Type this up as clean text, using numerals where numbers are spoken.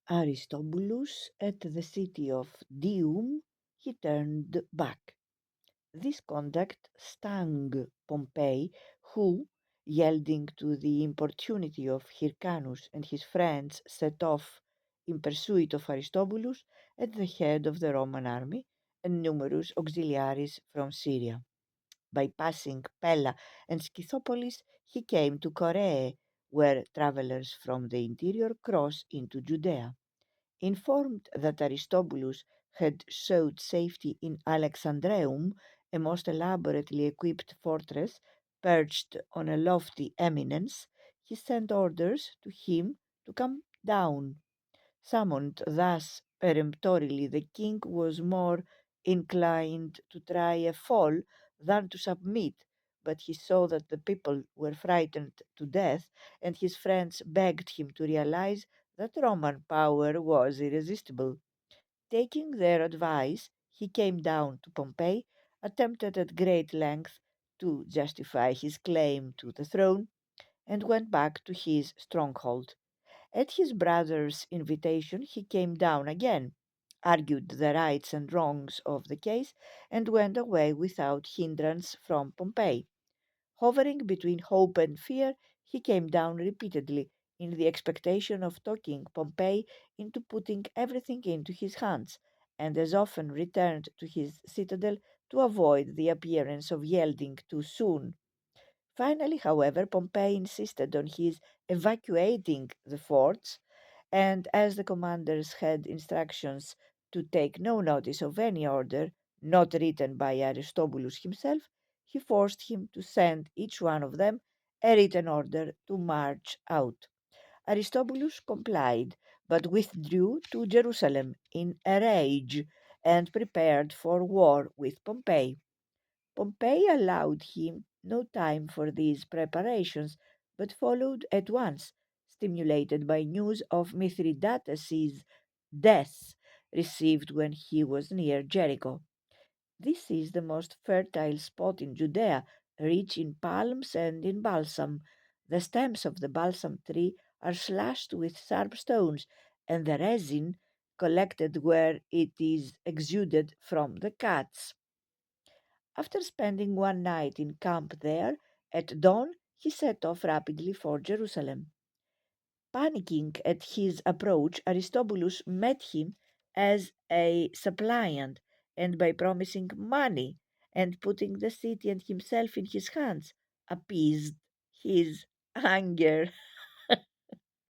Aristobulus at the city of Dium, he turned back. This conduct stung Pompey, who, yielding to the importunity of Hyrcanus and his friends, set off in pursuit of Aristobulus at the head of the Roman army and numerous auxiliaries from Syria. By passing Pella and Scythopolis, he came to Coree, where travellers from the interior cross into Judea. Informed that Aristobulus had sought safety in Alexandreum, a most elaborately equipped fortress perched on a lofty eminence, he sent orders to him to come down. Summoned thus peremptorily, the king was more inclined to try a fall than to submit, but he saw that the people were frightened to death, and his friends begged him to realize that Roman power was irresistible. Taking their advice, he came down to Pompey, attempted at great length to justify his claim to the throne, and went back to his stronghold. At his brother's invitation, he came down again, argued the rights and wrongs of the case, and went away without hindrance from Pompey. Hovering between hope and fear, he came down repeatedly in the expectation of talking Pompey into putting everything into his hands, and as often returned to his citadel to avoid the appearance of yielding too soon. Finally, however, Pompey insisted on his evacuating the forts, and as the commanders had instructions to take no notice of any order not written by Aristobulus himself, he forced him to send each one of them a written order to march out. Aristobulus complied, but withdrew to Jerusalem in a rage and prepared for war with Pompey. Pompey allowed him no time for these preparations, but followed at once, stimulated by news of Mithridates's death received when he was near Jericho. This is the most fertile spot in Judea, rich in palms and in balsam. The stems of the balsam tree are slashed with sharp stones, and the resin collected where it is exuded from the cuts. After spending one night in camp there, at dawn he set off rapidly for Jerusalem. Panicking at his approach, Aristobulus met him as a suppliant, and by promising money and putting the city and himself in his hands, appeased his anger.